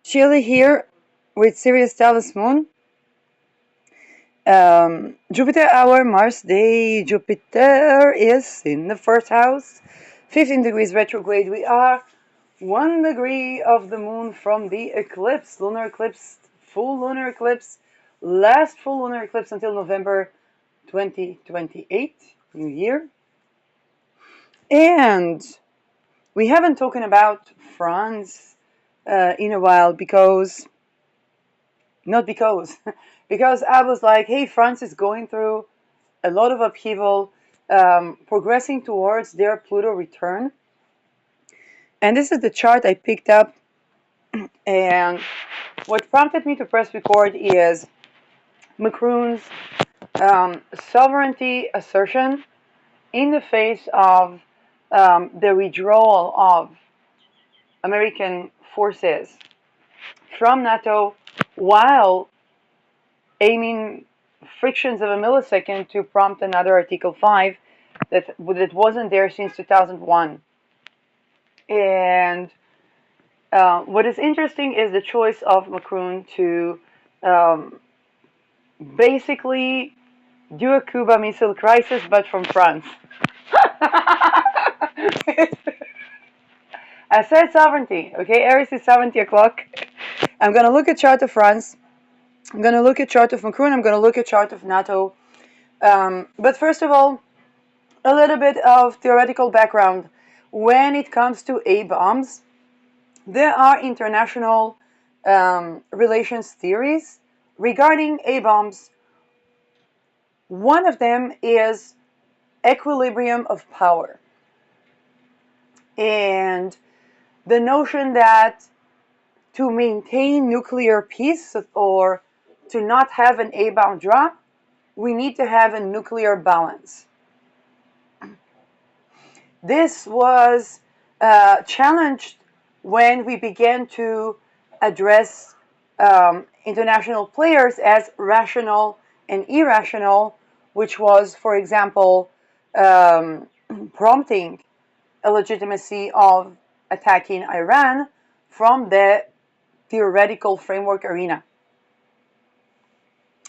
Chile here with Sirius Talis Moon. Jupiter hour, Mars day. Jupiter is in the first house, 15 degrees retrograde. We are 1 degree of the moon from the eclipse, lunar eclipse, full lunar eclipse, last full lunar eclipse until November 2028, New Year. And we haven't talked about France in a while not because, because I was like, hey, France is going through a lot of upheaval, progressing towards their Pluto return. And this is the chart I picked up. And what prompted me to press record is Macron's sovereignty assertion in the face of the withdrawal of American forces from NATO while aiming frictions of a millisecond to prompt another Article 5 that wasn't there since 2001. And what is interesting is the choice of Macron to um, basically do a Cuba Missile Crisis, but from France. I said sovereignty, okay? Aries is 70 o'clock. I'm going to look at chart of France. I'm going to look at chart of Macron. I'm going to look at chart of NATO. But first of all, a little bit of theoretical background. When it comes to A-bombs, there are international relations theories regarding A-bombs. One of them is equilibrium of power. And the notion that to maintain nuclear peace or to not have an A-bomb drop, we need to have a nuclear balance. This was challenged when we began to address international players as rational and irrational, which was, for example, prompting a legitimacy of attacking Iran from the theoretical framework arena.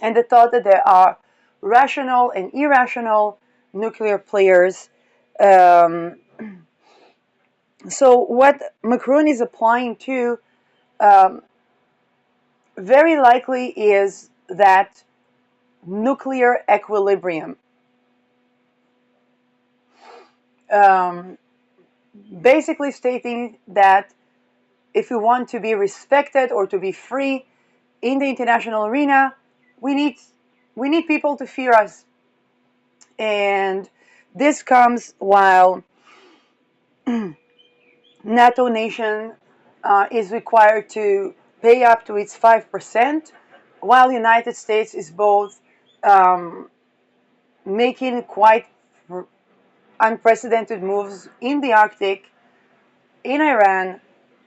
And the thought that there are rational and irrational nuclear players. So what Macron is applying to very likely is that nuclear equilibrium. Basically stating that if we want to be respected or to be free in the international arena, we need people to fear us. And this comes while NATO nation is required to pay up to its 5%, while United States is both making quite unprecedented moves in the Arctic, in Iran.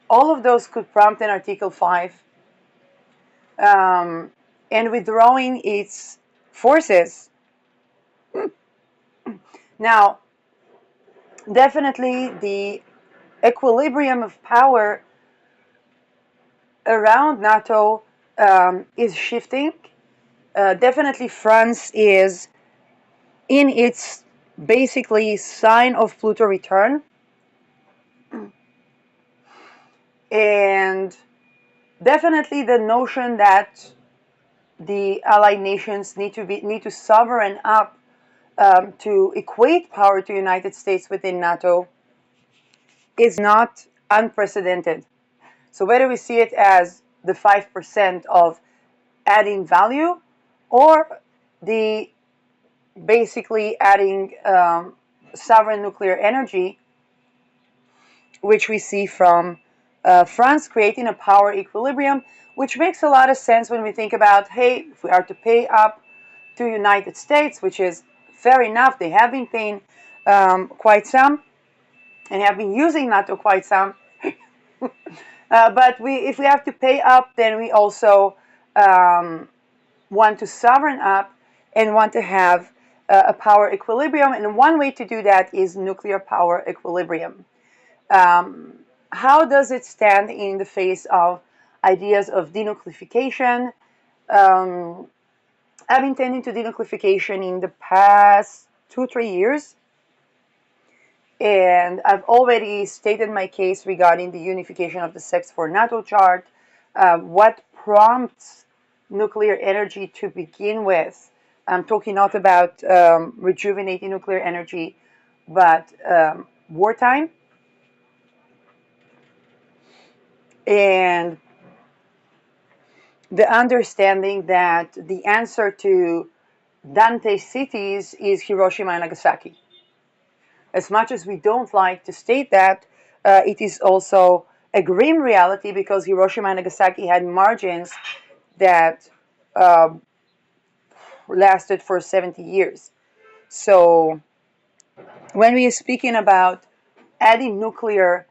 All of those could prompt an Article 5 and withdrawing its forces. Now, definitely the equilibrium of power around NATO is shifting. Definitely France is in its basically sign of Pluto return. And definitely the notion that the allied nations need to sovereign up to equate power to the United States within NATO is not unprecedented. So whether we see it as the 5% of adding value or the basically adding sovereign nuclear energy, which we see from France creating a power equilibrium, which makes a lot of sense when we think about, hey, if we are to pay up to United States, which is fair enough, they have been paying quite some and have been using NATO quite some. But if we have to pay up, then we also want to sovereign up and want to have a power equilibrium. And one way to do that is nuclear power equilibrium. how does it stand in the face of ideas of denuclearification? Um, I've been tending to denuclearification in the past 2-3 years, and I've already stated my case regarding the unification of the sex for NATO chart. What prompts nuclear energy to begin with? I'm talking not about rejuvenating nuclear energy, but wartime. And the understanding that the answer to Dante's cities is Hiroshima and Nagasaki. As much as we don't like to state that, it is also a grim reality because Hiroshima and Nagasaki had margins that uh, lasted for 70 years. So when we are speaking about adding nuclear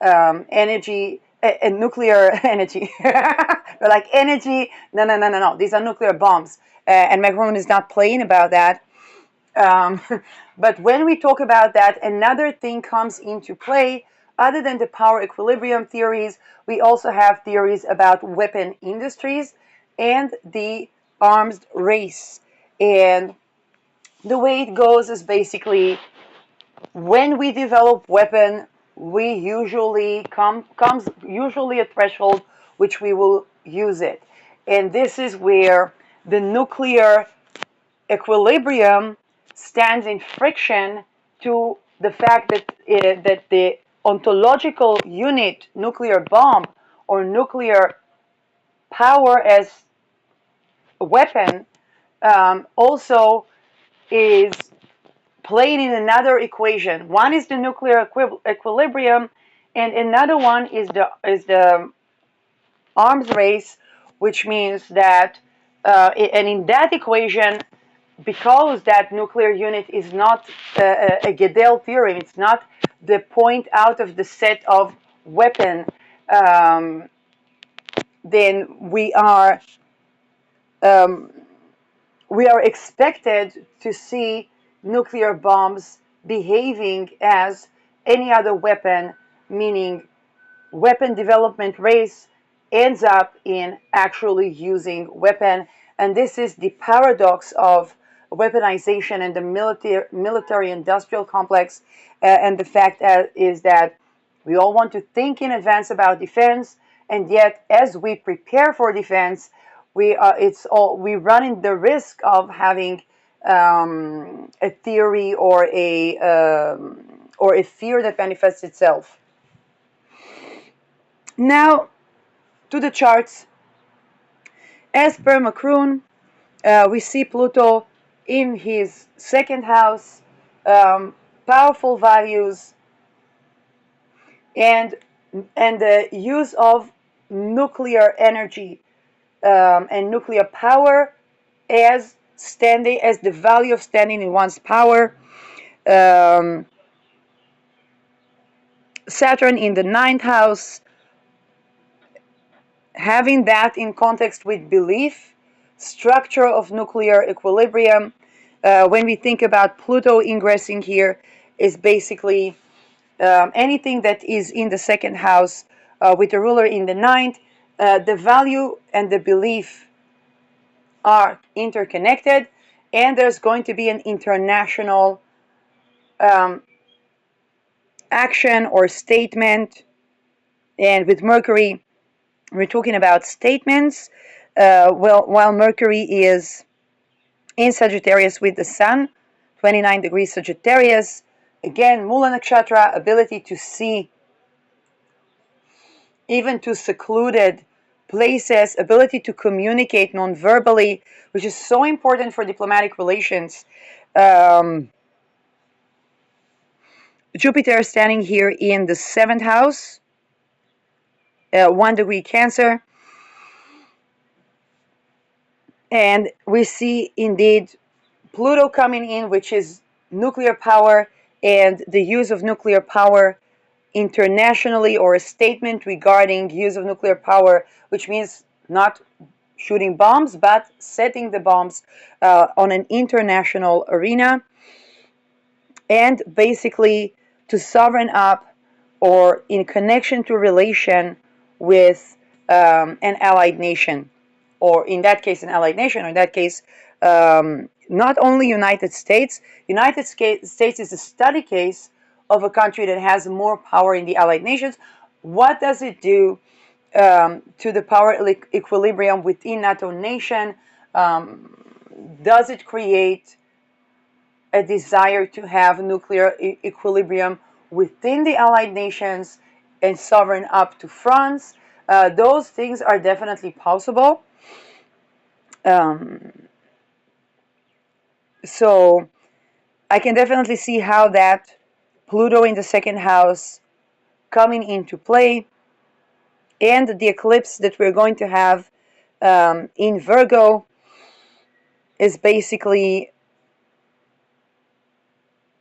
energy, nuclear energy, we're like energy, no. These are nuclear bombs. And Macron is not playing about that. Um, but when we talk about that, another thing comes into play. Other than the power equilibrium theories, we also have theories about weapon industries and the arms race. And the way it goes is basically when we develop weapon, we usually comes usually a threshold which we will use it. And this is where the nuclear equilibrium stands in friction to the fact that that the ontological unit, nuclear bomb or nuclear power as a weapon, also is played in another equation. One is the nuclear equilibrium, and another one is the arms race, which means that and in that equation, because that nuclear unit is not a Gödel theorem, it's not the point out of the set of weapon, then um, we are expected to see nuclear bombs behaving as any other weapon, meaning weapon development race ends up in actually using weapon. And this is the paradox of weaponization and the military industrial complex. And the fact is that we all want to think in advance about defense, and yet as we prepare for defense, we run in the risk of having a theory or a fear that manifests itself. Now, to the charts. As per Macron, we see Pluto in his second house, powerful values, and the use of nuclear energy and nuclear power as the value of standing in one's power. Um, Saturn in the ninth house, having that in context with belief, structure of nuclear equilibrium. When we think about Pluto ingressing here, is basically anything that is in the second house with the ruler in the ninth. The value and the belief are interconnected, and there's going to be an international um, action or statement. And with Mercury, we're talking about statements. While Mercury is in Sagittarius with the Sun, 29 degrees Sagittarius, again, Mula Nakshatra, ability to see even to secluded places, ability to communicate non-verbally, which is so important for diplomatic relations. Jupiter standing here in the seventh house, 1 degree Cancer. And we see indeed Pluto coming in, which is nuclear power and the use of nuclear power internationally, or a statement regarding use of nuclear power, which means not shooting bombs, but setting the bombs on an international arena, and basically to sovereign up or in connection to relation with an allied nation, or in that case an allied nation, or in that case not only United States. United States is a study case of a country that has more power in the allied nations. What does it do to the power equilibrium within NATO nation? Does it create a desire to have nuclear equilibrium within the allied nations and sovereign up to France? Those things are definitely possible. So I can definitely see how that Pluto in the second house coming into play, and the eclipse that we're going to have in Virgo is basically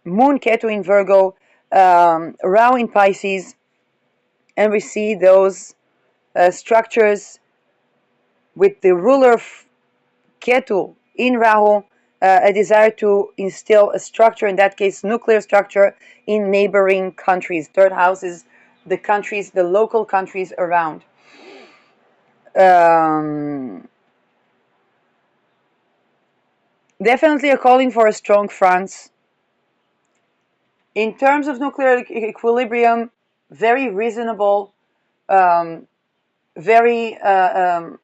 Moon Ketu in Virgo, Rahu in Pisces, and we see those structures with the ruler Ketu in Rahu, a desire to instill a structure, in that case nuclear structure, in neighboring countries. Third house is the countries, the local countries around. Definitely a calling for a strong France. In terms of nuclear equilibrium, very reasonable, very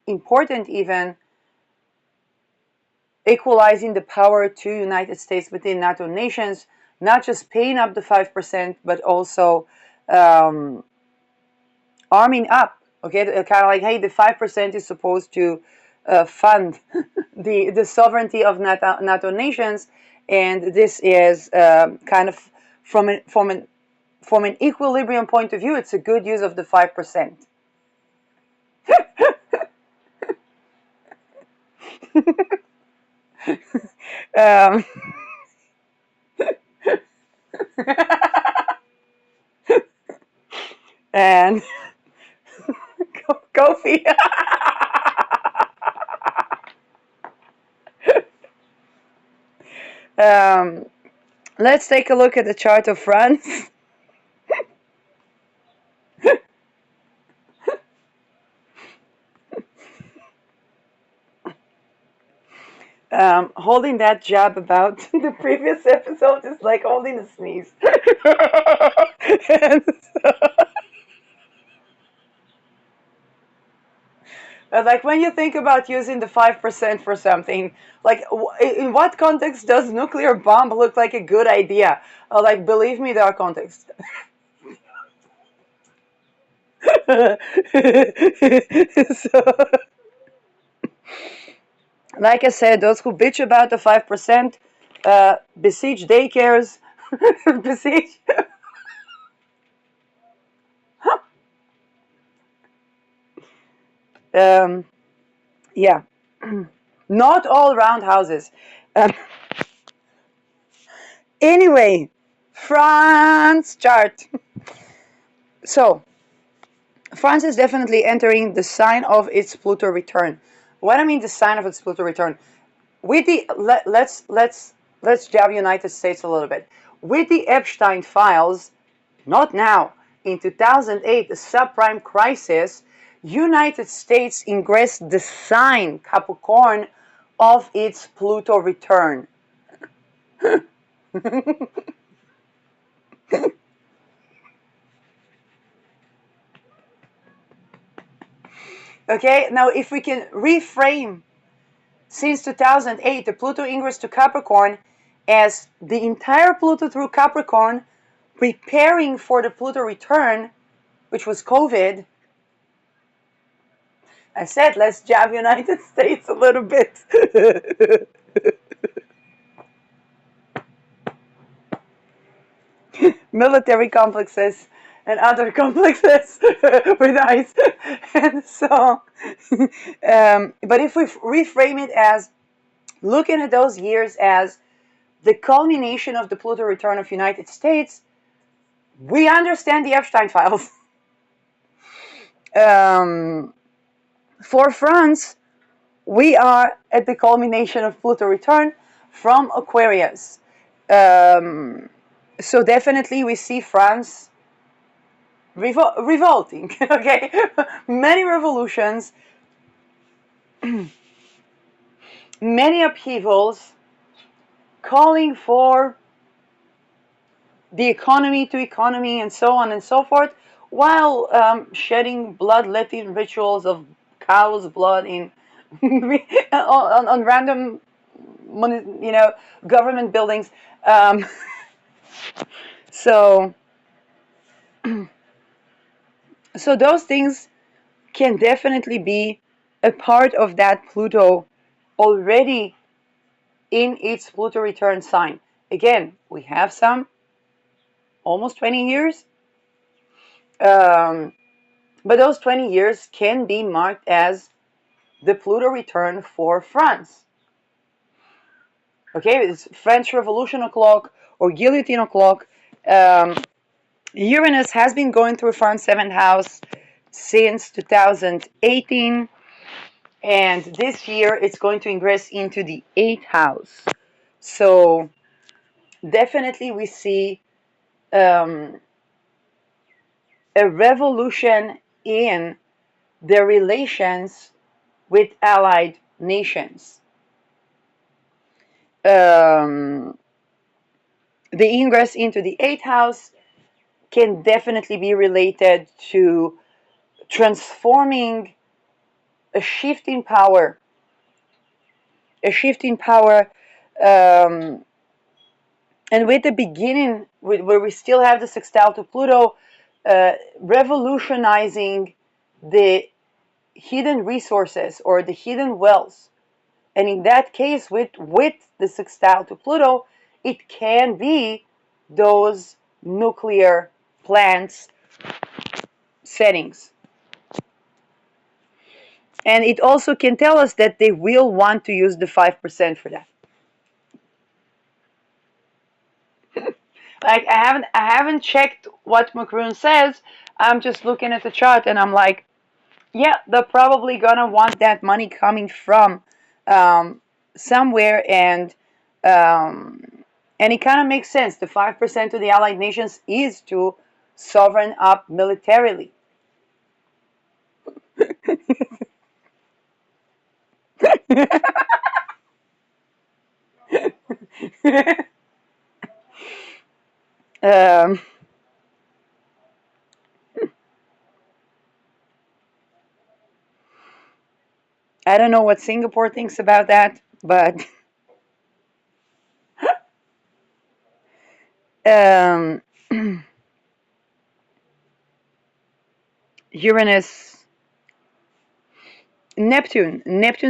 important even, equalizing the power to United States within NATO nations, not just paying up the 5%, but also arming up. Okay, kind of like, hey, the 5% is supposed to fund the sovereignty of NATO nations, and this is kind of from an equilibrium point of view, it's a good use of the 5%. And Kofi. Let's take a look at the chart of France. Holding that jab about the previous episode is like holding a sneeze. And so, like when you think about using the 5% for something, like in what context does nuclear bomb look like a good idea? Like, believe me, there are contexts. So, like I said, those who bitch about the 5%, besiege daycares, besiege. Yeah, not all roundhouses. Anyway, France chart. So, France is definitely entering the sign of its Pluto return. What I mean, the sign of its Pluto return, with the let's jab United States a little bit. With the Epstein files, not now, in 2008, the subprime crisis, United States ingressed the sign Capricorn of its Pluto return. Okay, now if we can reframe since 2008 the Pluto ingress to Capricorn as the entire Pluto through Capricorn preparing for the Pluto return, which was COVID. I said, let's jab United States a little bit. Military complexes and other complexes with ice. And so, but if we reframe it as looking at those years as the culmination of the Pluto return of United States, we understand the Epstein files. For France, we are at the culmination of Pluto return from Aquarius. So definitely we see France revolting. Okay, many revolutions, many upheavals, calling for the economy to economy and so on and so forth, while shedding bloodletting rituals of cow's blood in on random, government buildings. Um, so so those things can definitely be a part of that Pluto already in its Pluto return sign. Again, we have some almost 20 years, um, but those 20 years can be marked as the Pluto return for France. Okay, it's French Revolution o'clock or guillotine o'clock. Um, Uranus has been going through France's seventh house since 2018, and this year it's going to ingress into the eighth house. So definitely we see um, a revolution in the relations with allied nations. Um, the ingress into the eighth house can definitely be related to transforming a shift in power, a shift in power, um, and with the beginning, where we still have the sextile to Pluto, revolutionizing the hidden resources or the hidden wealth. And in that case, with the sextile to Pluto, it can be those nuclear plants settings. And it also can tell us that they will want to use the 5% for that. Like I haven't checked what Macron says. I'm just looking at the chart and I'm like, yeah, they're probably gonna want that money coming from um, somewhere, um, and it kind of makes sense. The 5% to the allied nations is to sovereign up militarily. um, I don't know what Singapore thinks about that, but um, Uranus, Neptune,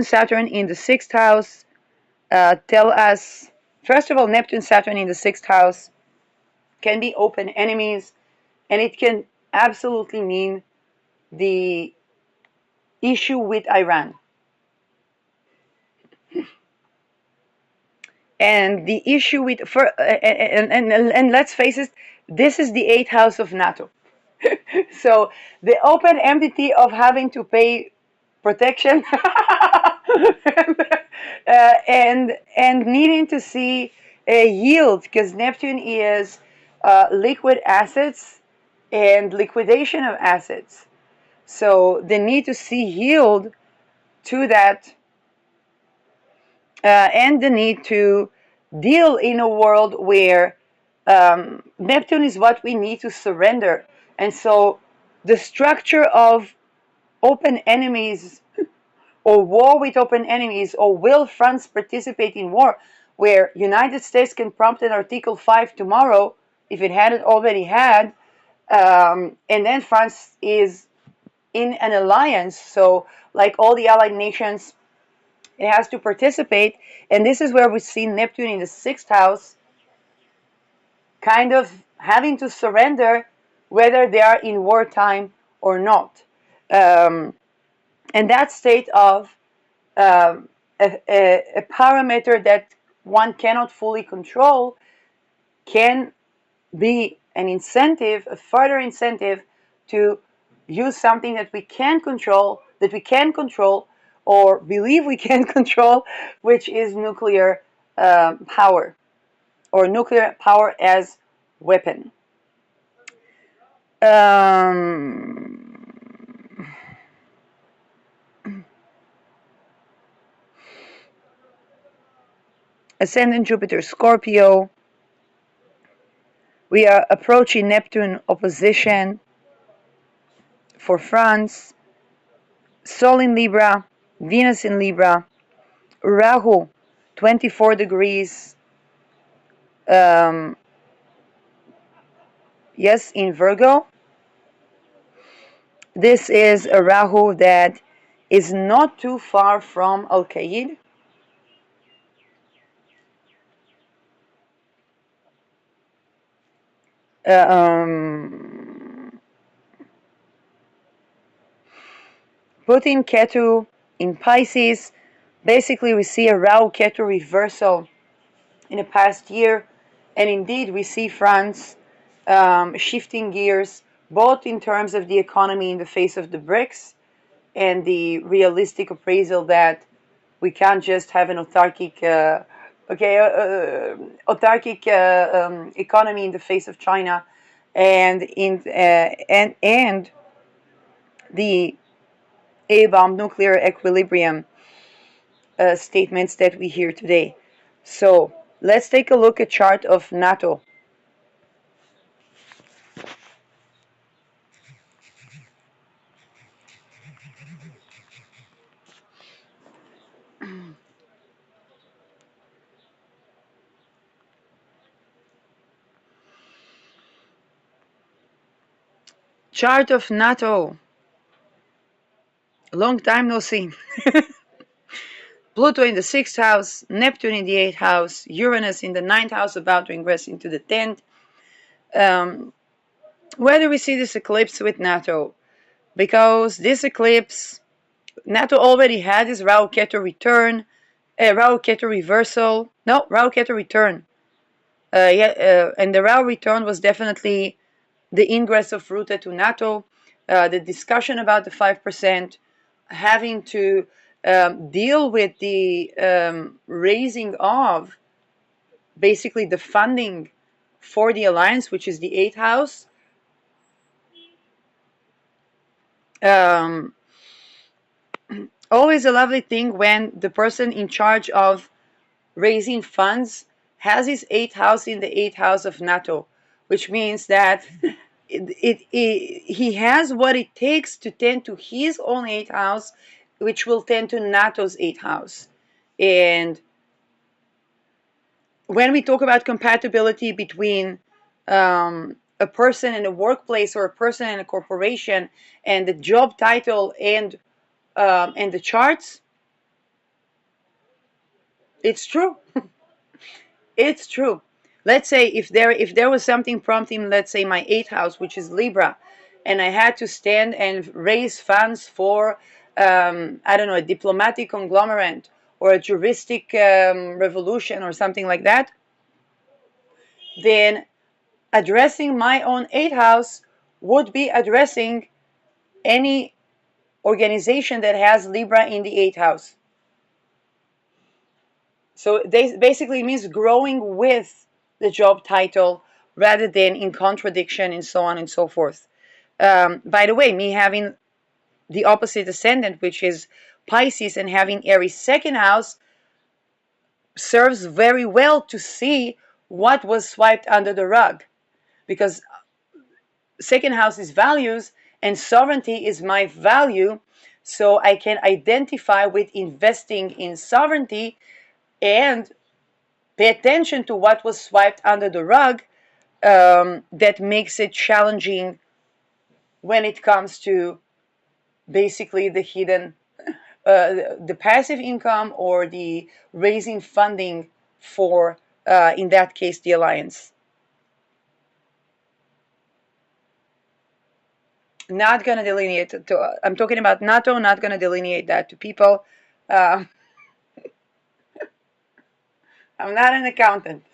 Saturn in the sixth house tell us, first of all, Neptune, Saturn in the sixth house can be open enemies, and it can absolutely mean the issue with Iran. And the issue with, and let's face it, this is the eighth house of NATO. So the open entity of having to pay protection and needing to see a yield, because Neptune is liquid assets and liquidation of assets. So the need to see yield to that, and the need to deal in a world where Neptune is what we need to surrender. And so the structure of open enemies or war with open enemies, or will France participate in war, where United States can prompt an Article 5 tomorrow, if it hadn't already had, and then France is in an alliance, so like all the allied nations, it has to participate. And this is where we see Neptune in the sixth house kind of having to surrender, whether they are in wartime or not. Um, and that state of a parameter that one cannot fully control can be an incentive, a further incentive to use something that we can control, or believe we can control, which is nuclear power, or nuclear power as weapon. Ascendant Jupiter Scorpio. We are approaching Neptune opposition for France. Sol in Libra, Venus in Libra, Rahu 24 degrees, yes, in Virgo. This is a Rahu that is not too far from Al-Qaid. Putting Ketu in Pisces. Basically, we see a Rahu Ketu reversal in the past year, and indeed we see France shifting gears, both in terms of the economy in the face of the BRICS and the realistic appraisal that we can't just have an autarkic economy in the face of China, and and the A-bomb nuclear equilibrium statements that we hear today. So let's take a look at chart of NATO. Chart of NATO. Long time no see. Pluto in the 6th house, Neptune in the 8th house, Uranus in the 9th house about to ingress into the 10th. Where do we see this eclipse with NATO? Because this eclipse, NATO already had this Rahu Ketu return, Rahu Ketu reversal. No, Rahu Ketu return. And the Rahu return was definitely the ingress of Rutte to NATO, the discussion about the 5%, having to deal with the raising of basically the funding for the alliance, which is the 8th house. Always a lovely thing when the person in charge of raising funds has his 8th house in the 8th house of NATO, which means that he has what it takes to tend to his own 8th house, which will tend to NATO's 8th house. And when we talk about compatibility between a person in a workplace or a person in a corporation and the job title and the charts, it's true. It's true. Let's say if there was something prompting, let's say my 8th house, which is Libra, and I had to stand and raise funds for I don't know, a diplomatic conglomerate or a juristic revolution or something like that, then addressing my own 8th house would be addressing any organization that has Libra in the 8th house. So they basically means growing with the job title rather than in contradiction and so on and so forth. By the way, me having the opposite ascendant, which is Pisces, and having Aries 2nd house serves very well to see what was swiped under the rug, because 2nd house is values and sovereignty is my value, so I can identify with investing in sovereignty and pay attention to what was swiped under the rug. That makes it challenging when it comes to basically the hidden, the passive income or the raising funding for, in that case, the alliance. Not going to delineate I'm talking about NATO, not going to delineate that to people. I'm not an accountant.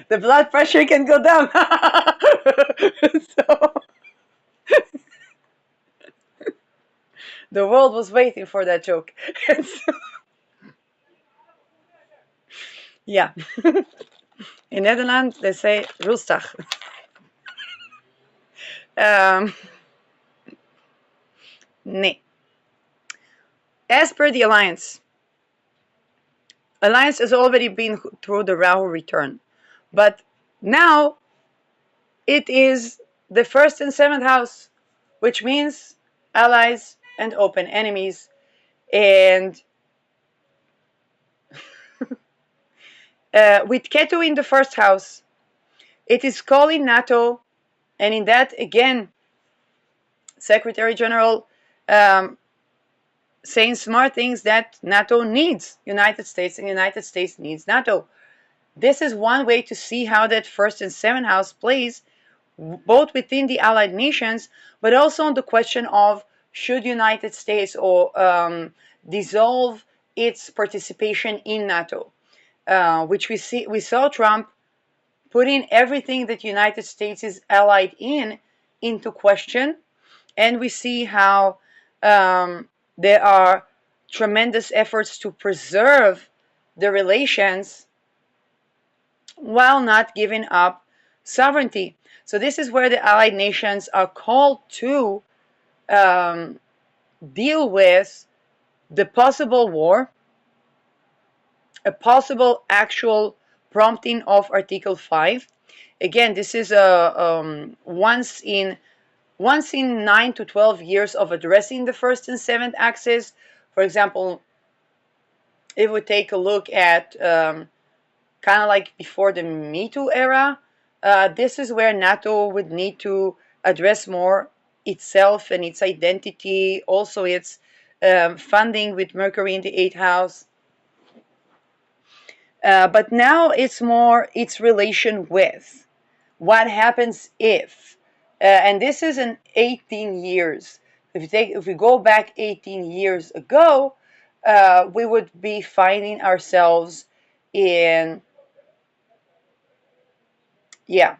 The blood pressure can go down. So the world was waiting for that joke. Yeah. In Netherlands, they say roestig. Um, as per the alliance has already been through the Rahu return, but now it is the first and seventh house, which means allies and open enemies. And with Ketu in the first house, it is calling NATO, and in that again, Secretary General um, saying smart things that NATO needs United States, and United States needs NATO. This is one way to see how that first and seventh house plays both within the allied nations, but also on the question of should United States or dissolve its participation in NATO, which we saw Trump putting everything that United States is allied in into question, and we see how there are tremendous efforts to preserve the relations while not giving up sovereignty. So this is where the allied nations are called to deal with the possible war, a possible actual prompting of Article 5. Again, this is a once in 9 to 12 years of addressing the first and seventh axis. For example, if we take a look at kind of like before the Me Too era, this is where NATO would need to address more itself and its identity, also its funding with Mercury in the 8th house. But now it's more its relation with what happens if, and this is in 18 years. If we go back 18 years ago, we would be finding ourselves in, yeah,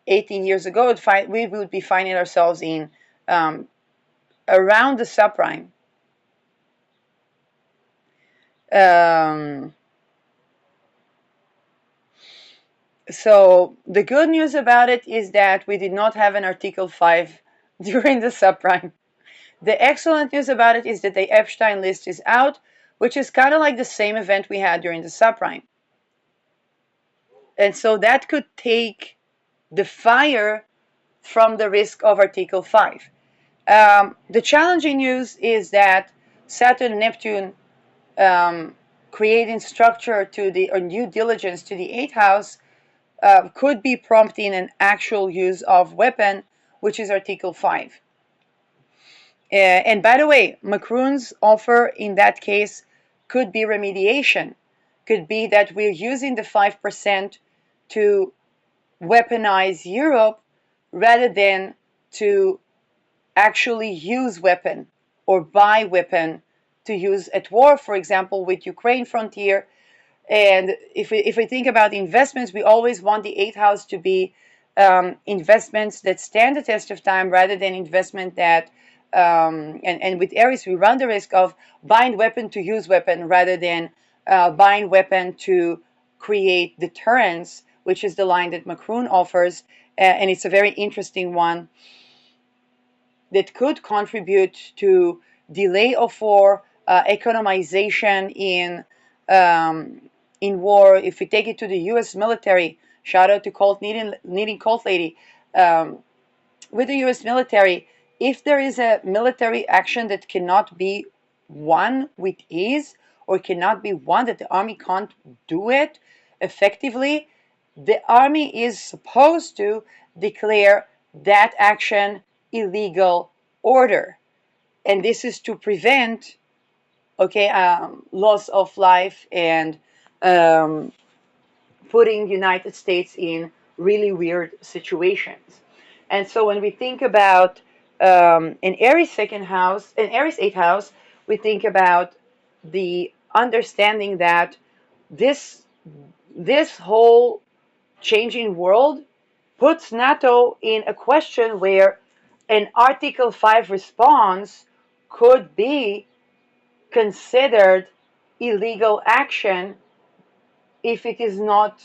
18 years ago, we would be finding ourselves in around the subprime. So the good news about it is that we did not have an Article 5 during the subprime. The excellent news about it is that the Epstein list is out, which is kind of like the same event we had during the subprime. And so that could take the fire from the risk of Article 5. The challenging news is that Saturn and Neptune creating structure to the or due diligence to the 8th house could be prompting an actual use of weapon, which is Article 5. And by the way, Macron's offer in that case could be remediation, could be that we're using the 5% to weaponize Europe rather than to actually use weapon or buy weapon to use at war, for example, with Ukraine frontier. And if we think about investments, we always want the 8th house to be investments that stand the test of time rather than investment that, and with Aries, we run the risk of buying weapon to use weapon rather than buying weapon to create deterrence, which is the line that Macron offers. And it's a very interesting one that could contribute to delay of war, economization in war. If we take it to the U.S. military, shout out to Colt Needing Colt Lady, with the U.S. military, if there is a military action that cannot be won with ease or cannot be won, that the army can't do it effectively, the army is supposed to declare that action illegal order. And this is to prevent, loss of life and putting United States in really weird situations. And so when we think about an Aries second house, an Aries 8th house, we think about the understanding that this whole changing world puts NATO in a question where an Article 5 response could be considered illegal action if it is not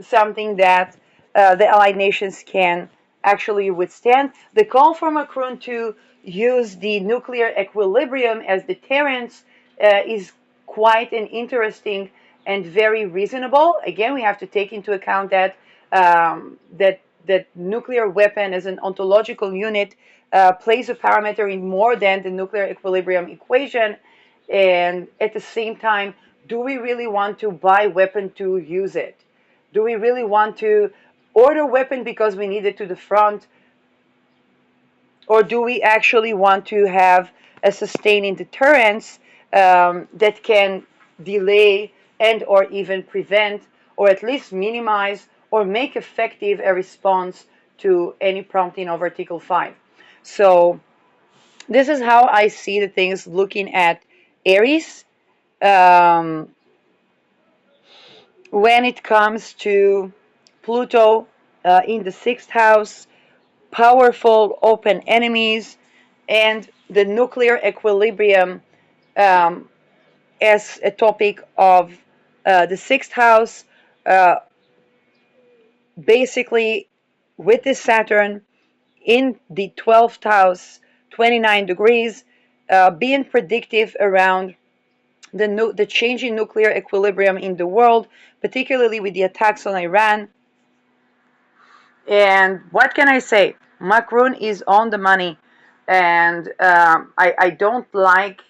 something that the allied nations can actually withstand. The call for Macron to use the nuclear equilibrium as deterrence is quite an interesting and very reasonable. Again, we have to take into account that that nuclear weapon as an ontological unit plays a parameter in more than the nuclear equilibrium equation. And at the same time, do we really want to buy weapon to use it? Do we really want to order weapon because we need it to the front? Or do we actually want to have a sustaining deterrence that can delay and or even prevent or at least minimize or make effective a response to any prompting of Article 5? So this is how I see the things looking at Aries. Um, when it comes to Pluto in the sixth house, powerful open enemies, and the nuclear equilibrium um, as a topic of the sixth house, uh, basically with this Saturn in the 12th house, 29 degrees, being predictive around the changing nuclear equilibrium in the world, particularly with the attacks on Iran. And what can I say? Macron is on the money, and I don't like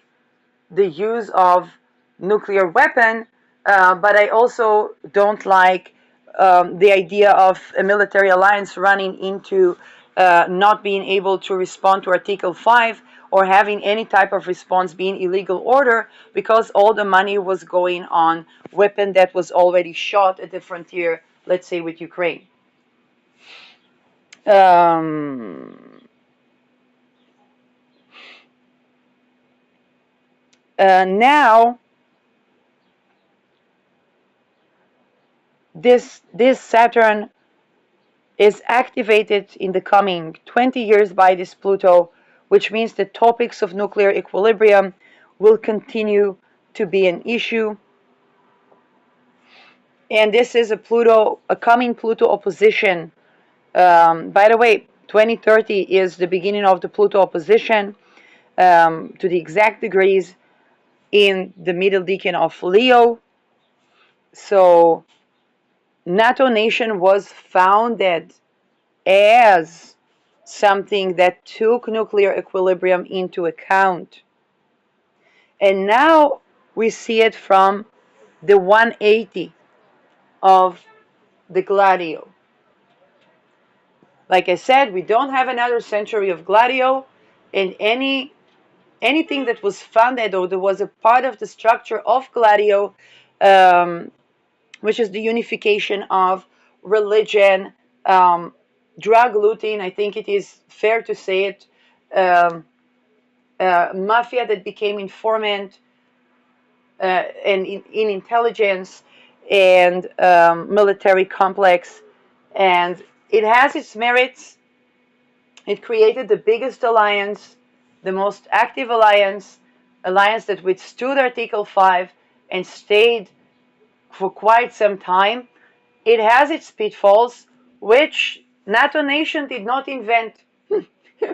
the use of nuclear weapon, but I also don't like the idea of a military alliance running into not being able to respond to Article 5 or having any type of response being illegal order because all the money was going on weapon that was already shot at the frontier, let's say with Ukraine. Now this Saturn is activated in the coming 20 years by this Pluto, which means the topics of nuclear equilibrium will continue to be an issue. And this is a coming Pluto opposition. By the way, 2030 is the beginning of the Pluto opposition to the exact degrees in the middle decan of Leo. So NATO nation was founded as something that took nuclear equilibrium into account. And now we see it from the 180 of the Gladio. Like I said, we don't have another century of Gladio, and anything that was funded or that was a part of the structure of Gladio, which is the unification of religion, drug looting, I think it is fair to say it, mafia that became informant and in intelligence and military complex. And it has its merits. It created the biggest alliance, the most active alliance that withstood Article 5 and stayed for quite some time. It has its pitfalls, which NATO nation did not invent.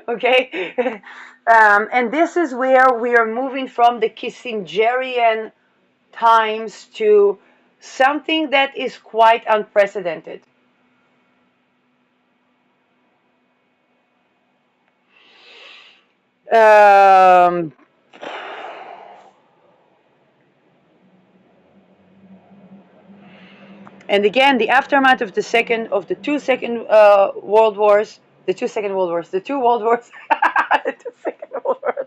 Okay? And this is where we are moving from the Kissingerian times to something that is quite unprecedented. Um, and again, the aftermath of the world wars, the two world wars, the two second world wars.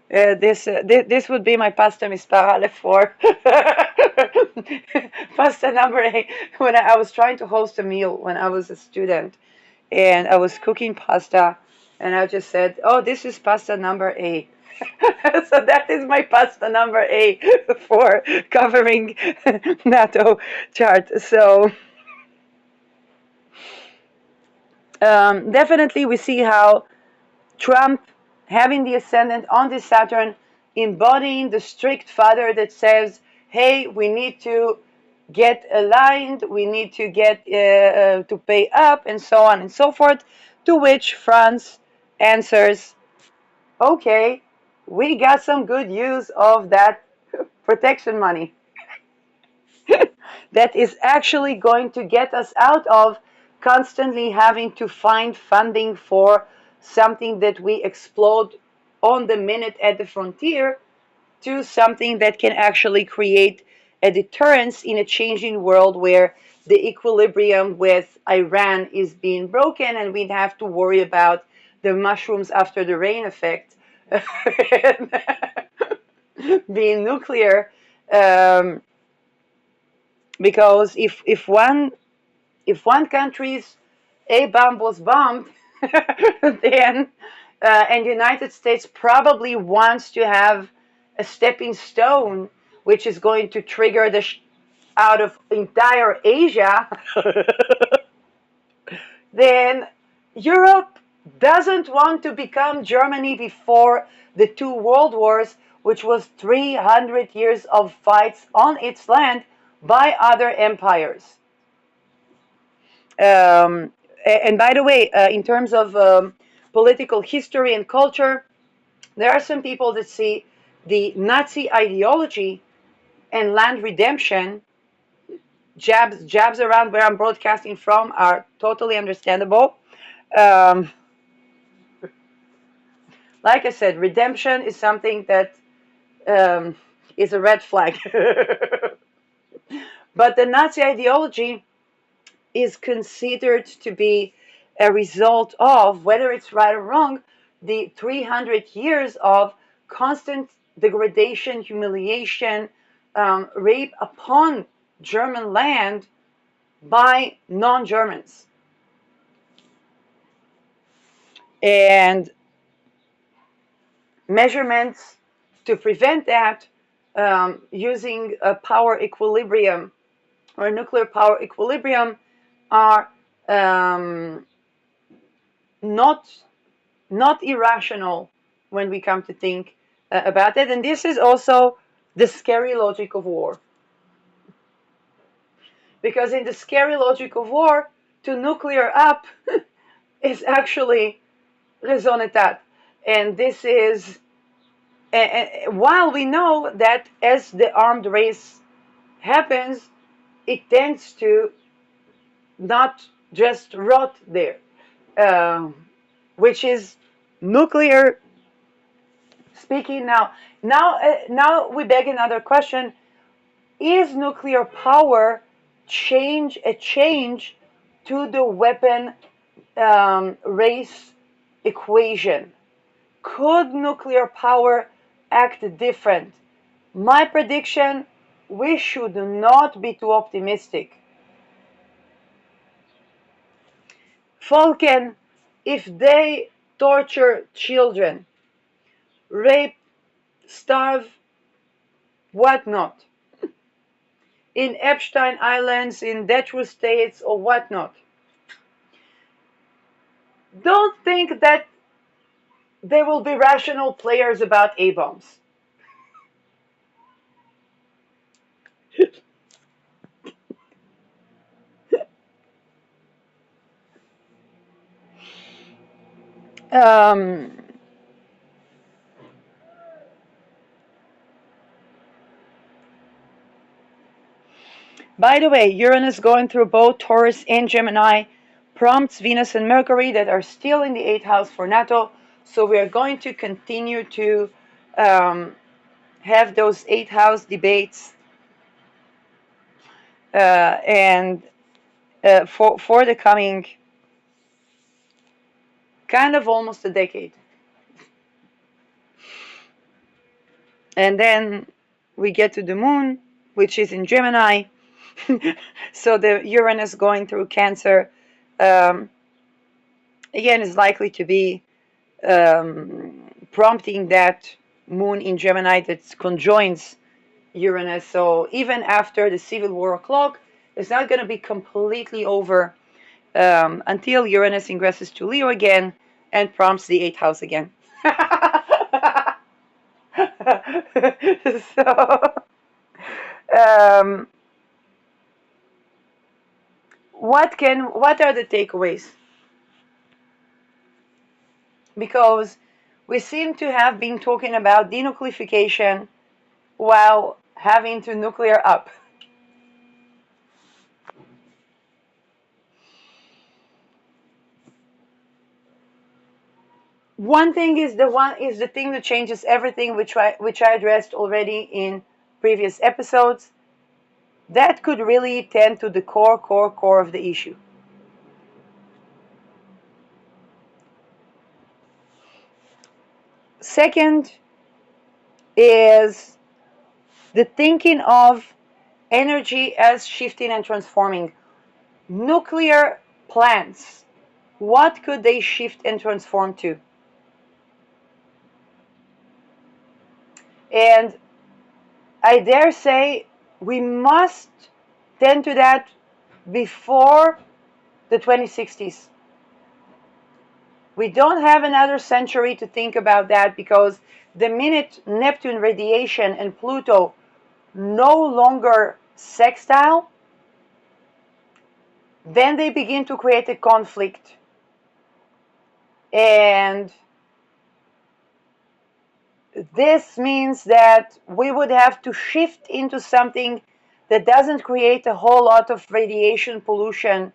This would be my pasta misparale for pasta number 8. When I was trying to host a meal when I was a student, and I was cooking pasta, and I just said, "Oh, this is pasta number 8." So that is my pasta number 8 for covering NATO chart. So definitely we see how Trump having the ascendant on this Saturn, embodying the strict father that says, hey, we need to get aligned, we need to get to pay up, and so on and so forth. To which France answers, okay, we got some good use of that protection money that is actually going to get us out of constantly having to find funding for something that we explode on the minute at the frontier, to something that can actually create a deterrence in a changing world where the equilibrium with Iran is being broken, and we'd have to worry about the mushrooms after the rain effect being nuclear. Um, because if one country's a bomb was bombed, then and United States probably wants to have a stepping stone, which is going to trigger the out of entire Asia, then Europe doesn't want to become Germany before the two world wars, which was 300 years of fights on its land by other empires. Um, and by the way, in terms of political history and culture, there are some people that see the Nazi ideology and land redemption, jabs around where I'm broadcasting from, are totally understandable. Um, like I said, redemption is something that um, is a red flag. But the Nazi ideology is considered to be a result of, whether it's right or wrong, the 300 years of constant degradation, humiliation, rape upon German land by non-Germans. And measurements to prevent that, using a power equilibrium or nuclear power equilibrium, are um, not not irrational when we come to think about it. And this is also the scary logic of war. Because in the scary logic of war, to nuclear up is actually raison d'etat. And this is, while we know that as the armed race happens, it tends to not just rot there, uh, which is nuclear speaking. Now we beg another question: is nuclear power a change to the weapon race equation? Could nuclear power act different? My prediction: we should not be too optimistic. Falcon, if they torture children, rape, starve, whatnot, in Epstein Islands, in Detroit states, or whatnot, don't think that there will be rational players about A-bombs. Um, by the way, Uranus going through both Taurus and Gemini prompts Venus and Mercury that are still in the 8th house for NATO. So we are going to continue to have those 8th house debates, and for the coming kind of almost a decade. And then we get to the moon, which is in Gemini. So the Uranus going through Cancer, um, again, is likely to be prompting that moon in Gemini that conjoins Uranus. So even after the Civil War clock, it's not going to be completely over until Uranus ingresses to Leo again and prompts the 8th house again. So, um, what are the takeaways? Because we seem to have been talking about denuclearification while having to nuclear up. One is the thing that changes everything, which I addressed already in previous episodes. That could really tend to the core of the issue. Second is the thinking of energy as shifting and transforming. Nuclear plants, what could they shift and transform to? And I dare say we must tend to that before the 2060s. We don't have another century to think about that, because the minute Neptune radiation and Pluto no longer sextile, then they begin to create a conflict. And this means that we would have to shift into something that doesn't create a whole lot of radiation pollution.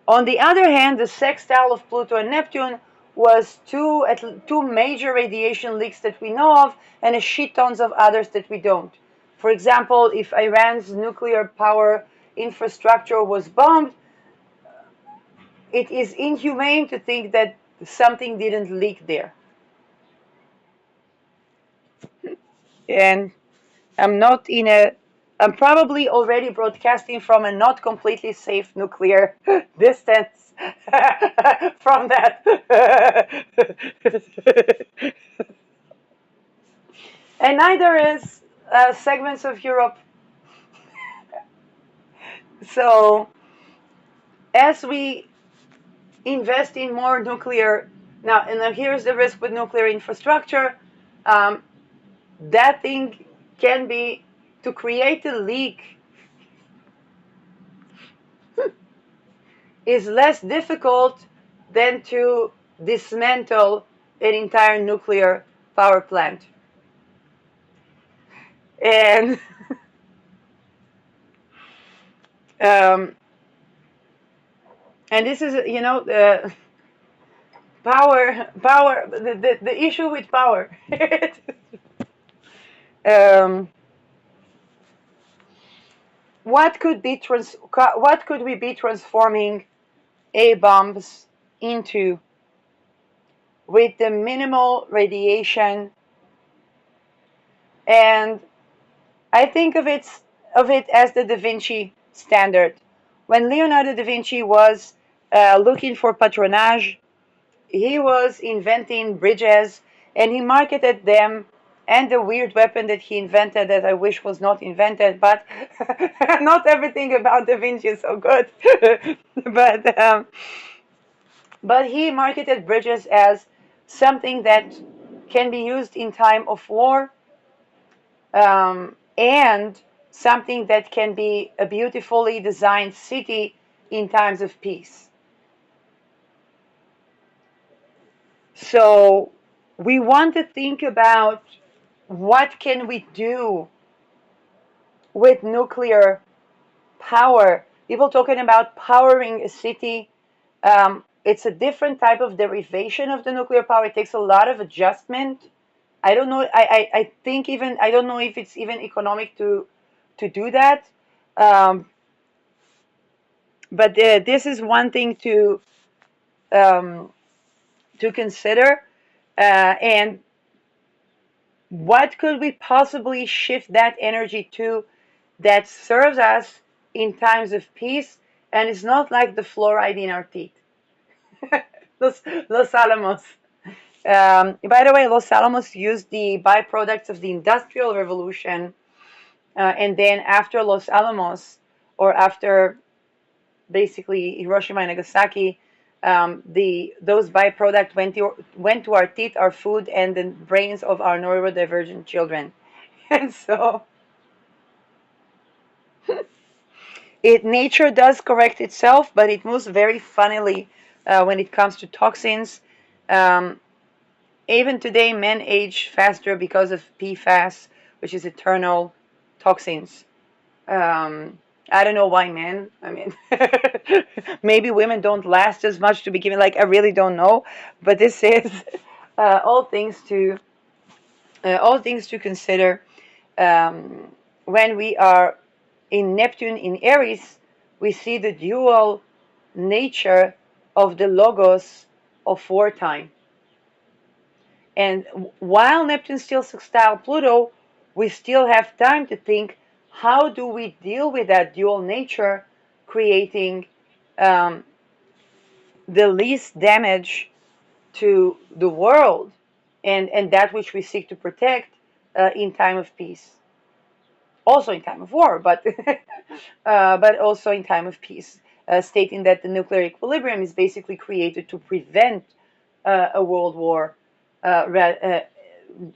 On the other hand, the sextile of Pluto and Neptune was two major radiation leaks that we know of, and a shit tons of others that we don't. For example, if Iran's nuclear power infrastructure was bombed, it is inhumane to think that something didn't leak there. And I'm probably already broadcasting from a not completely safe nuclear distance from that. And neither is segments of Europe. So as we invest in more nuclear, now here's the risk with nuclear infrastructure. Um, that thing can be, to create a leak is less difficult than to dismantle an entire nuclear power plant. And um, and this is, the issue with power. um, what could we be transforming A bombs into with the minimal radiation? And I think of it as the Da Vinci standard. When Leonardo da Vinci was looking for patronage, he was inventing bridges, and he marketed them, and the weird weapon that he invented that I wish was not invented, but not everything about Da Vinci is so good. but but he marketed bridges as something that can be used in time of war, and something that can be a beautifully designed city in times of peace. So we want to think about what can we do with nuclear power. People talking about powering a city. It's a different type of derivation of the nuclear power. It takes a lot of adjustment. I don't know. I think even I don't know if it's even economic to do that. Um, but this is one thing um, to consider. And what could we possibly shift that energy to that serves us in times of peace, and it's not like the fluoride in our teeth? Los Alamos. By the way, Los Alamos used the byproducts of the Industrial Revolution, and then after Los Alamos, or after basically Hiroshima and Nagasaki, those byproducts went to our teeth, our food, and the brains of our neurodivergent children. And so Nature does correct itself, but it moves very funnily when it comes to toxins. Um, Even today, men age faster because of PFAS, which is eternal toxins. Um, I don't know why men. I mean, maybe women don't last as much to begin with. Like, I really don't know. But this is all things to consider. When we are in Neptune in Aries, we see the dual nature of the logos of wartime. And while Neptune still sextile Pluto, we still have time to think, how do we deal with that dual nature, creating um, the least damage to the world and that which we seek to protect in time of peace. Also in time of war, but but also in time of peace, stating that the nuclear equilibrium is basically created to prevent a world war,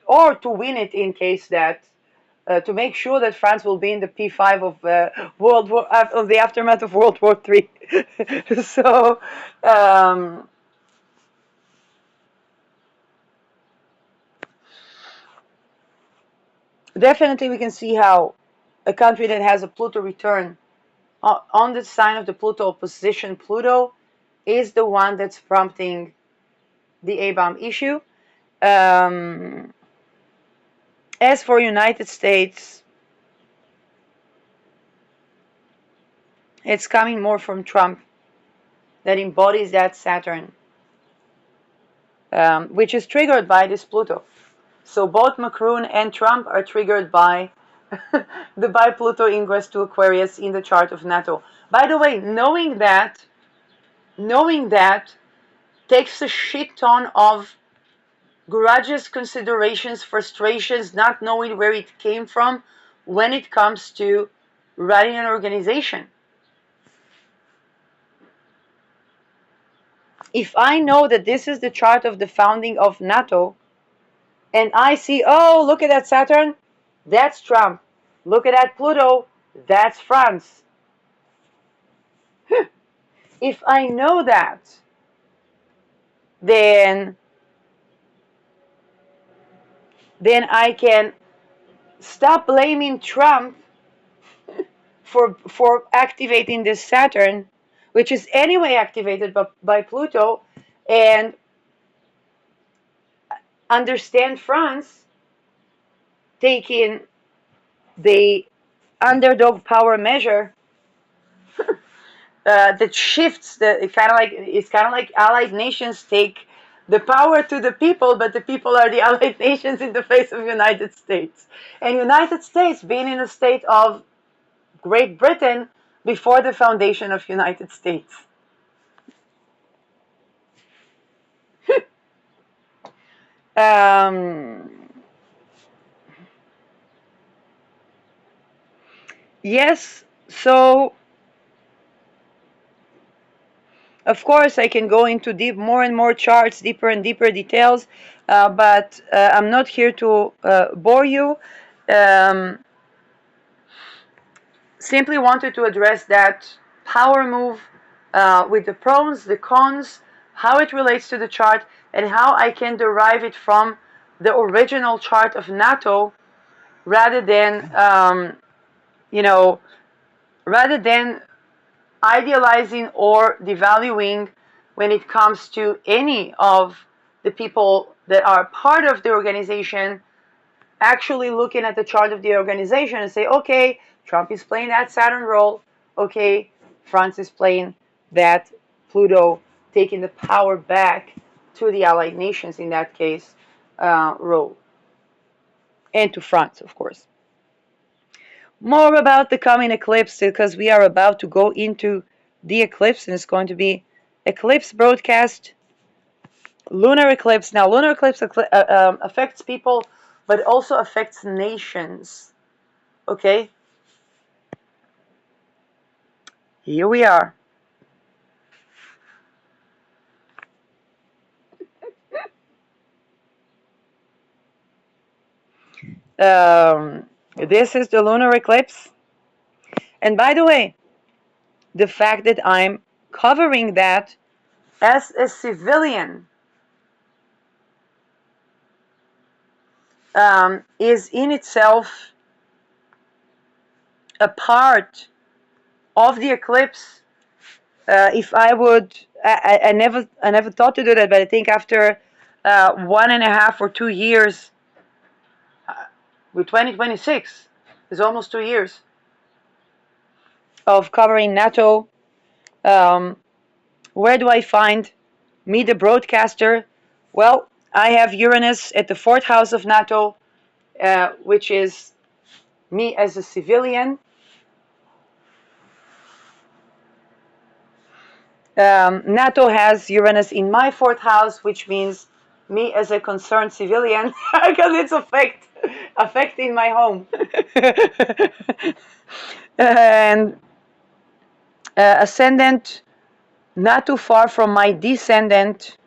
or to win it in case that to make sure that France will be in the P5 of World War of the aftermath of World War III. So definitely we can see how a country that has a Pluto return on the sign of the Pluto opposition, Pluto is the one that's prompting the A-bomb issue. Um, as for United States, it's coming more from Trump, that embodies that Saturn, which is triggered by this Pluto. So both Macron and Trump are triggered by the by Pluto ingress to Aquarius in the chart of NATO. By the way, knowing that takes a shit ton of grudges, considerations, frustrations, not knowing where it came from when it comes to running an organization. If I know that this is the chart of the founding of NATO, and I see, oh, look at that Saturn, that's Trump. Look at that Pluto, that's France. If I know that, then I can stop blaming Trump for activating this Saturn, which is anyway activated by Pluto, and understand France taking the underdog power measure that shifts the it's kind of like allied nations take the power to the people, but the people are the allied nations in the face of United States, and United States being in a state of Great Britain before the foundation of United States. um, yes, so of course, I can go into more and more charts, deeper and deeper details, but I'm not here to bore you. Um, Simply wanted to address that power move with the pros, the cons, how it relates to the chart, and how I can derive it from the original chart of NATO, rather than you know, rather than idealizing or devaluing when it comes to any of the people that are part of the organization, actually looking at the chart of the organization and say, okay, Trump is playing that Saturn role, okay, France is playing that Pluto, taking the power back to the allied nations in that case role, and to France, of course. More about the coming eclipse, because we are about to go into the eclipse, and it's going to be eclipse broadcast, lunar eclipse. Now, lunar eclipse affects people, but also affects nations. Okay, here we are. This is the lunar eclipse. And by the way, the fact that I'm covering that as a civilian is in itself a part of the eclipse. If I would, I never thought to do that, but I think after 1.5 or 2 years, with 2026, it's almost 2 years of covering NATO. Um, where do I find me, the broadcaster? Well, I have Uranus at the fourth house of NATO, which is me as a civilian. NATO has Uranus in my fourth house, which means me as a concerned civilian, because it's affecting my home. And ascendant not too far from my descendant.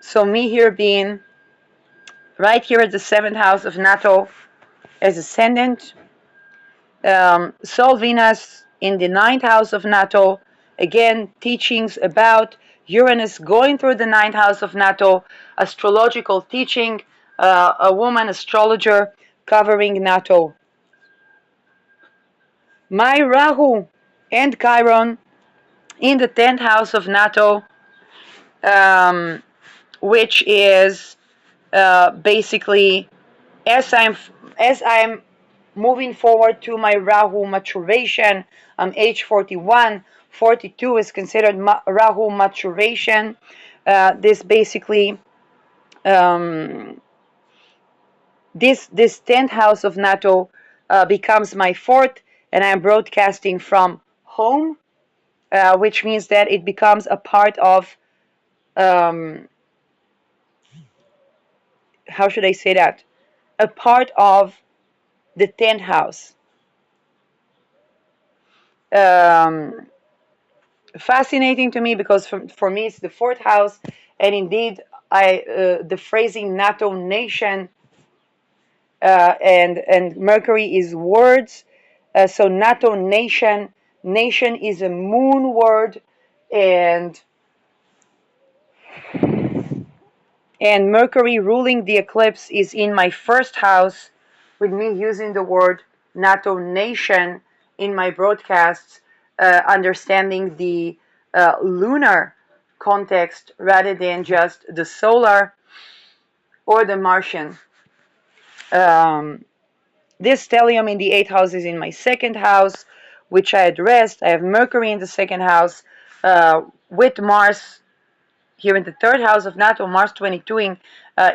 So me here being right here at the seventh house of NATO as ascendant. Sol Venus in the ninth house of NATO. Again, teachings about Uranus going through the ninth house of NATO, astrological teaching, a woman astrologer covering NATO. My Rahu and Chiron in the 10th house of NATO, which is basically as I'm moving forward to my Rahu maturation. I'm age 41. 42 is considered Rahu maturation. This basically this 10th house of NATO becomes my fourth, and I'm broadcasting from home, which means that it becomes a part of how should I say that? A part of the 10th house. Um, Fascinating to me because for me it's the fourth house, and indeed the phrasing NATO nation and Mercury is words. So NATO nation is a moon word, and Mercury ruling the eclipse is in my first house, with me using the word NATO nation in my broadcasts, understanding the lunar context rather than just the solar or the Martian. This stellium in the eighth house is in my second house, which I addressed. I have Mercury in the second house with Mars here in the third house of NATO. Mars 22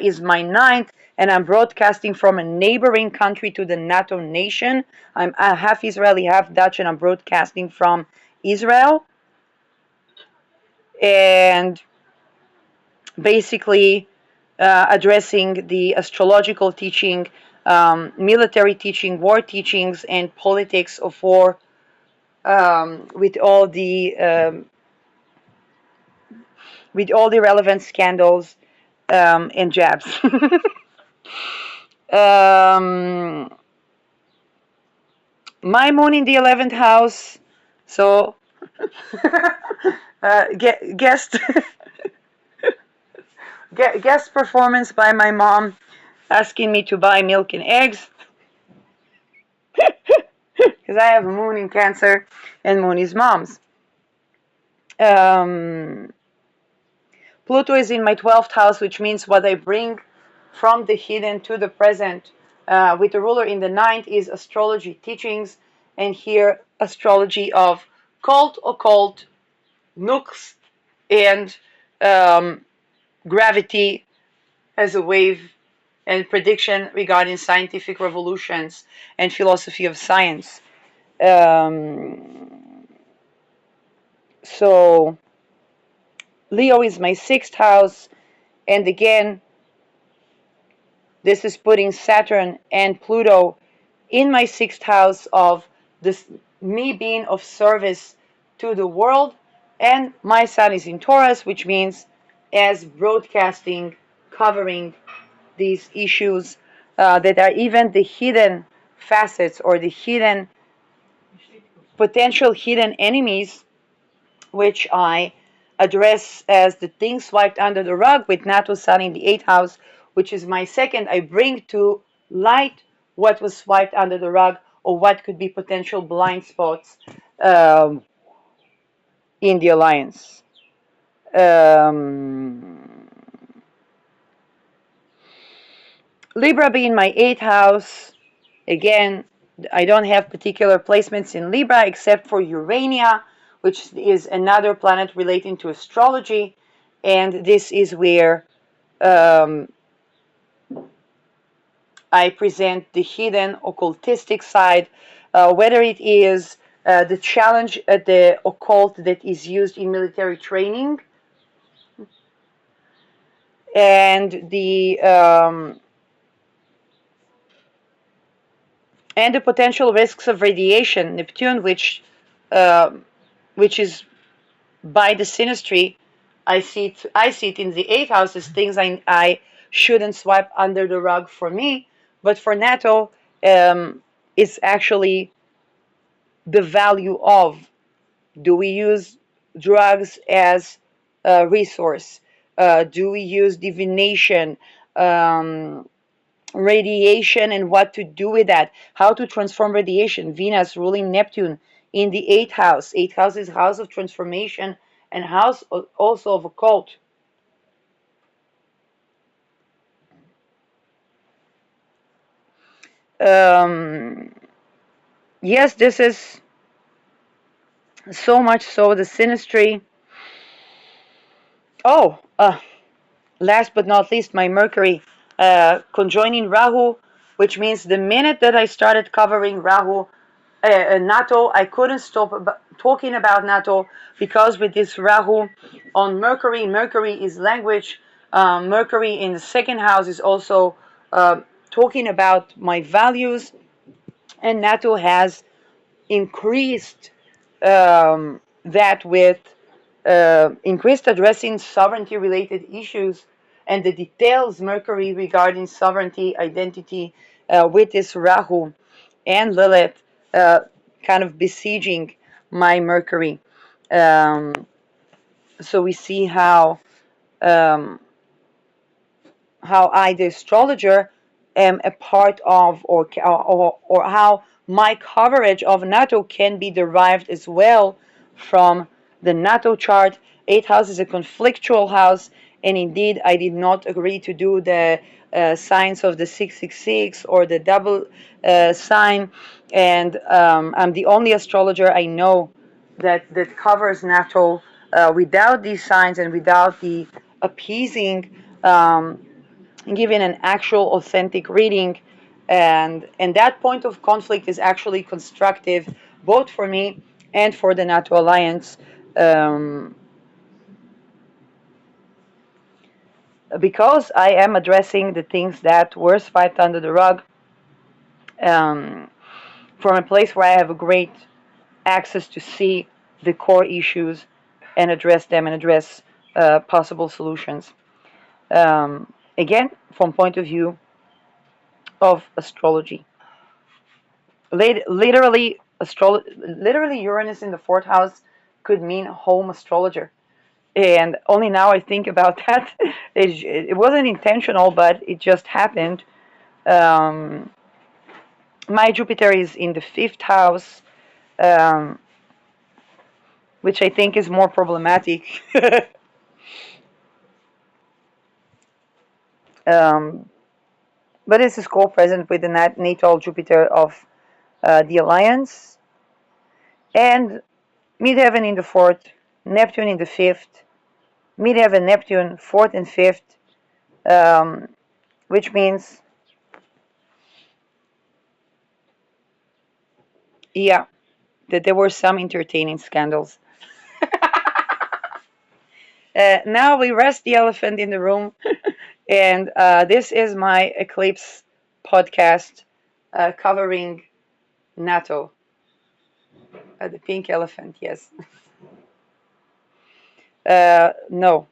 is my ninth, and I'm broadcasting from a neighboring country to the NATO nation. I'm half Israeli, half Dutch, and I'm broadcasting from Israel. And basically addressing the astrological teaching, military teaching, war teachings, and politics of war with all the relevant scandals and jabs. My moon in the 11th house, so guest guest performance by my mom asking me to buy milk and eggs because I have a moon in Cancer and moon is mom's. Pluto is in my 12th house, which means what I bring from the hidden to the present. With the ruler in the ninth is astrology teachings, and here astrology of cult, occult, nooks, and gravity as a wave, and prediction regarding scientific revolutions and philosophy of science. So Leo is my 6th house, and again, this is putting Saturn and Pluto in my 6th house of this, me being of service to the world, and my Sun is in Taurus, which means as broadcasting, covering these issues that are even the hidden facets or the hidden potential hidden enemies, which I address as the things swiped under the rug with NATO Sun in the 8th house, which is my second. I bring to light what was swiped under the rug or what could be potential blind spots um, in the alliance. Um, Libra being my 8th house, again, I don't have particular placements in Libra except for Urania, which is another planet relating to astrology. And this is where um, I present the hidden occultistic side, whether it is the challenge at the occult that is used in military training and the potential risks of radiation. Neptune, uh, which is by the synastry, I see it in the 8th house as things I shouldn't swipe under the rug for me, but for NATO, it's actually the value of, do we use drugs as a resource? Do we use divination, radiation, and what to do with that? How to transform radiation? Venus ruling Neptune in the 8th house. 8th house is house of transformation and house also of occult. Um, yes, this is so much so the synastry. Oh, last but not least, my Mercury conjoining Rahu, which means the minute that I started covering Rahu, NATO, I couldn't stop talking about NATO because with this Rahu on Mercury, Mercury is language. Mercury in the 2nd house is also talking about my values, and NATO has increased that with increased addressing sovereignty related issues and the details Mercury regarding sovereignty, identity with this Rahu and Lilith kind of besieging my Mercury. Um, so we see um, how I, the astrologer, am a part of, or how my coverage of NATO can be derived as well from the NATO chart. 8th house is a conflictual house, and indeed, I did not agree to do the signs of the 666 or the double sign, and I'm the only astrologer I know that covers NATO without these signs and without the appeasing. Giving an actual authentic reading, and that point of conflict is actually constructive both for me and for the NATO alliance, um, because I am addressing the things that were swept under the rug, um, from a place where I have a great access to see the core issues and address them and address possible solutions, again from point of view of astrology. Literally, literally Uranus in the 4th house could mean home astrologer, and only now I think about that. It wasn't intentional, but it just happened. um, my Jupiter is in the 5th house, um, which I think is more problematic. um, but this is co-present with the natal Jupiter of the alliance, and midheaven in the 4th, Neptune in the 5th, midheaven Neptune 4th and 5th, which means, yeah, that there were some entertaining scandals. Now we rest the elephant in the room, and this is my Eclipse podcast covering NATO, the pink elephant, yes. No.